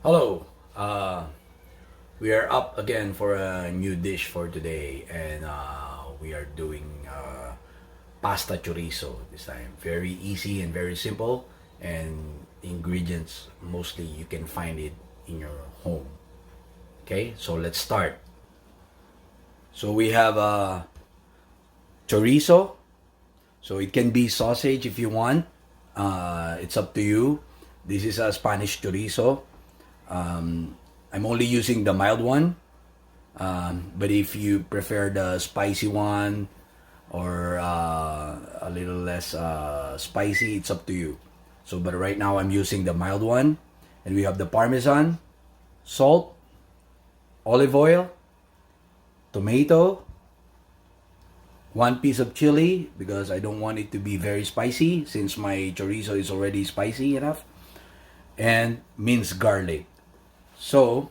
Hello. We are up again for a new dish for today, and we are doing pasta chorizo this time. Very easy and very simple, and ingredients mostly you can find it in your home. Okay, so let's start. So we have chorizo. So it can be sausage if you want. It's up to you. This is a Spanish chorizo. I'm only using the mild one, but if you prefer the spicy one or a little less spicy, it's up to you. So, but right now I'm using the mild one, and we have the parmesan, salt, olive oil, tomato, one piece of chili because I don't want it to be very spicy since my chorizo is already spicy enough, and minced garlic. So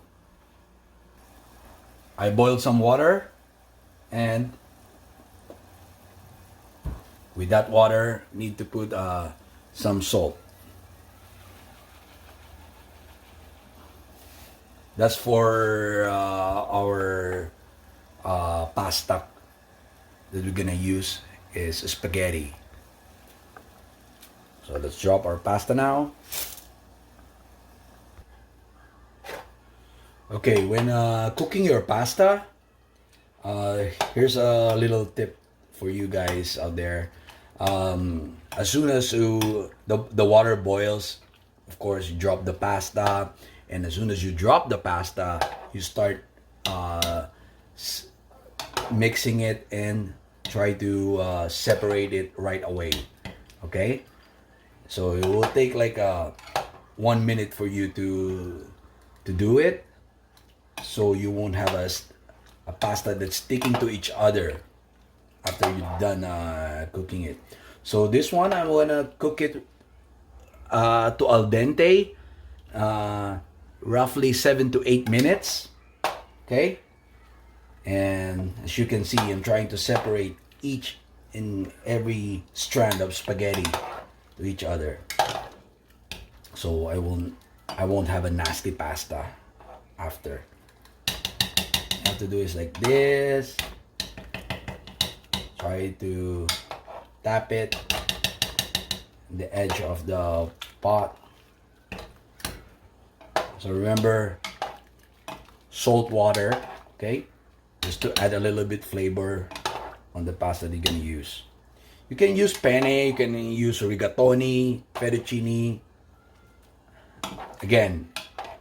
I boiled some water, and with that water, need to put some salt. That's for our pasta that we're gonna use is spaghetti. So let's drop our pasta now. Okay, when cooking your pasta, here's a little tip for you guys out there. As soon as the water boils, of course, you drop the pasta, and as soon as you drop the pasta, you start uh, mixing it and try to separate it right away. Okay, so it will take like 1 minute for you to do it, so you won't have a pasta that's sticking to each other after you're done cooking it. So this one I'm gonna cook it to al dente, uh, roughly 7 to 8 minutes. Okay, and as you can see, I'm trying to separate each and every strand of spaghetti to each other, so I won't have a nasty pasta after. You have to do is like this. Try to tap it the edge of the pot. So remember, salt water, okay? Just to add a little bit flavor on the pasta that you're gonna use. You can use penne, you can use rigatoni, fettuccine. Again,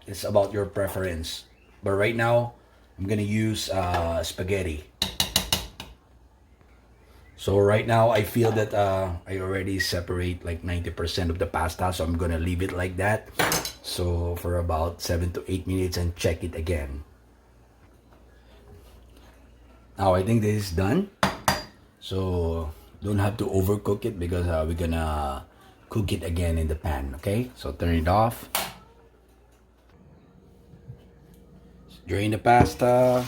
it's about your preference. But right now, I'm gonna use spaghetti. So right now, I feel that I already separate like 90% of the pasta, so I'm gonna leave it like that. So for about 7 to 8 minutes and check it again. Now I think this is done. So don't have to overcook it because we're gonna cook it again in the pan. Okay, so turn it off. Drain the pasta.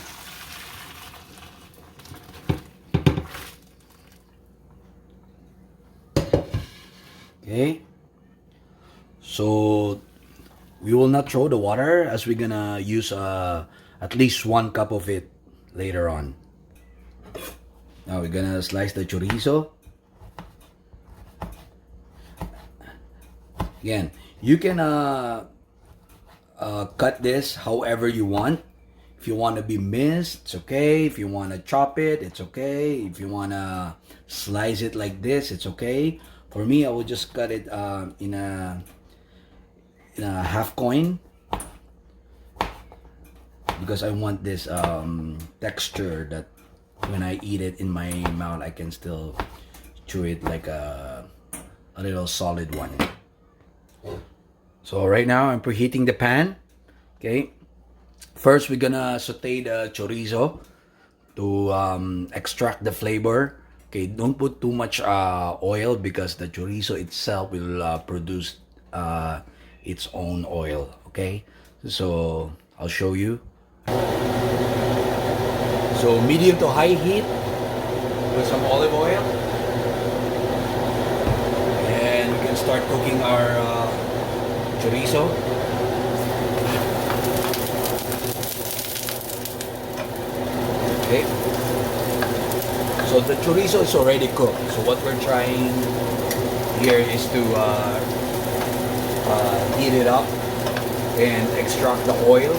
Okay, so we will not throw the water as we're gonna use at least 1 cup of it later on. Now we're gonna slice the chorizo. Again, you can cut this however you want. If you want to be minced, it's okay. If you want to chop it, it's okay. If you want to slice it like this, it's okay. For me, I will just cut it in a half coin because I want this texture that when I eat it in my mouth, I can still chew it like a little solid one. So right now I'm preheating the pan. Okay. First we're gonna saute the chorizo to extract the flavor. Okay, don't put too much oil because the chorizo itself will produce its own oil. Okay, so I'll show you. So medium to high heat with some olive oil, and we can start cooking our chorizo. Okay. So the chorizo is already cooked. So what we're trying here is to heat it up and extract the oil.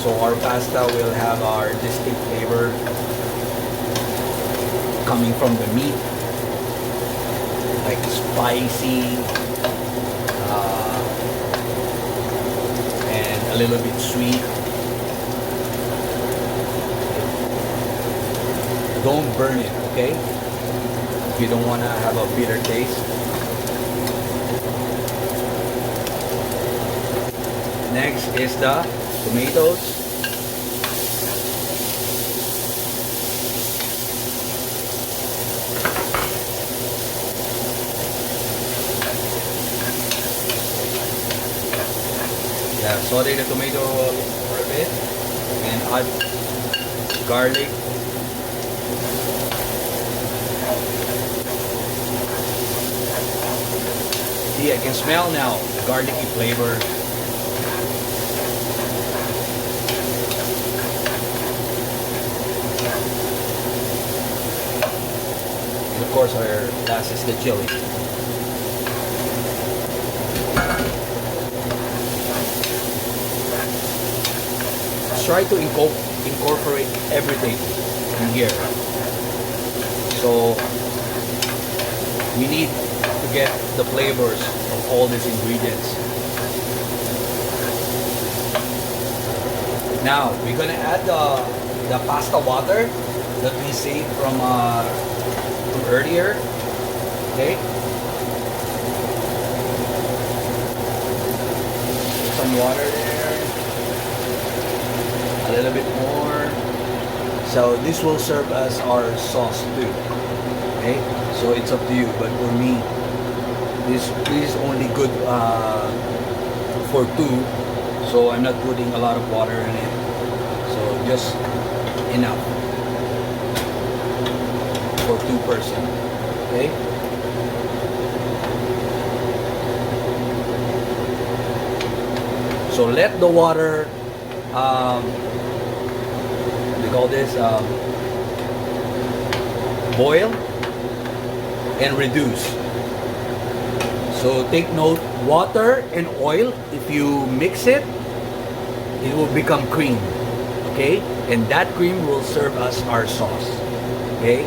So our pasta will have our distinct flavor coming from the meat, like spicy and a little bit sweet. Don't burn it, okay? You don't want to have a bitter taste. Next is the tomatoes. Yeah, saute the tomato for a bit and add garlic. See, I can smell now the garlicky flavor. And of course, our last is the chili. Try to incorporate everything in here. So we need to get the flavors of all these ingredients. Now we're gonna add the pasta water that we saved from earlier. Okay. Put some water there. A little bit more. So this will serve as our sauce too. Okay, so it's up to you. But for me, this is only good for two. So I'm not putting a lot of water in it. So just enough for 2 person. Okay. So let the water. We call this boil and reduce. So take note, water and oil, if you mix it, it will become cream. Okay, and that cream will serve as our sauce. Okay,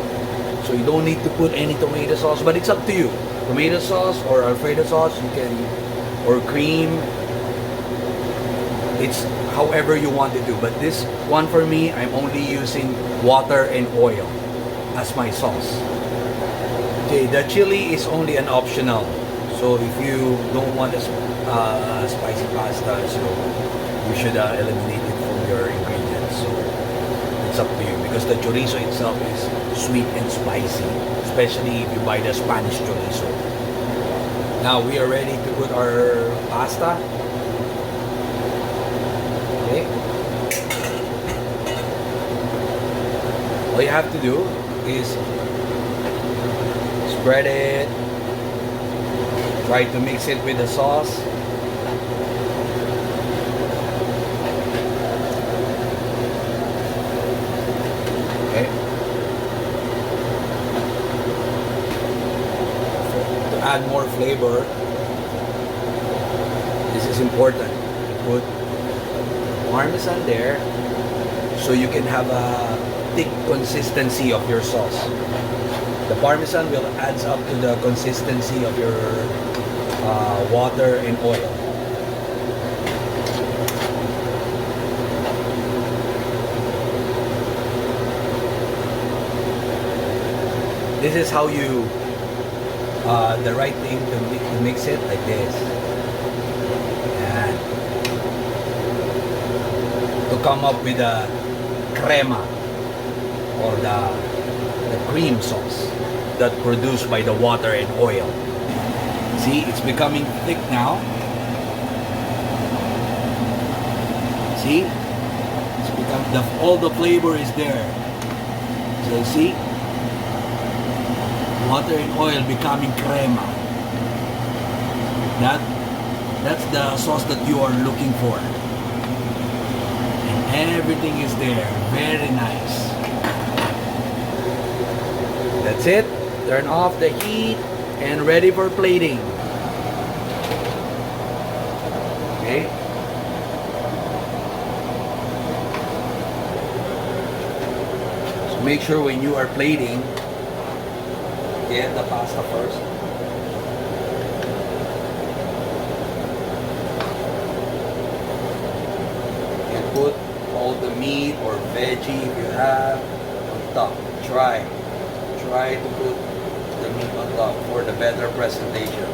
so you don't need to put any tomato sauce, but it's up to you. Tomato sauce or Alfredo sauce, you can, or cream. It's however you want to do, but this one for me, I'm only using water and oil as my sauce. Okay, the chili is only an optional. So if you don't want a spicy pasta, so you should eliminate it from your ingredients. So it's up to you, because the chorizo itself is sweet and spicy, especially if you buy the Spanish chorizo. Now we are ready to put our pasta. Okay. All you have to do is spread it. Try to mix it with the sauce. Okay. To add more flavor, this is important. Put Parmesan there so you can have a thick consistency of your sauce. The Parmesan will adds up to the consistency of your water and oil. This is how you the right thing to mix it, like this. And to come up with a crema, or the cream sauce that produced by the water and oil. See, it's becoming thick now. See, it's become all the flavor is there. So see, water and oil becoming crema. That's the sauce that you are looking for. And everything is there. Very nice. That's it. Turn off the heat and ready for plating. Okay. So make sure when you are plating, get the pasta first. And put all the meat or veggie if you have on top. Try to put the meat on top for the better presentation.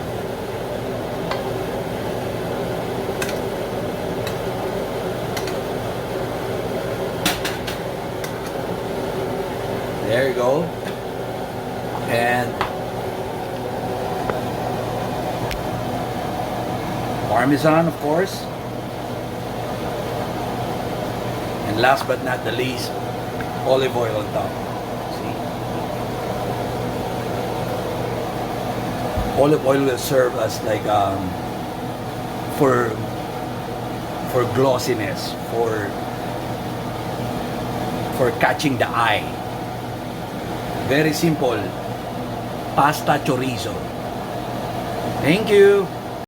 There you go. And Parmesan, of course. And last but not the least, olive oil on top. See? Olive oil will serve as like for glossiness, for catching the eye. Very simple. Pasta chorizo. Thank you.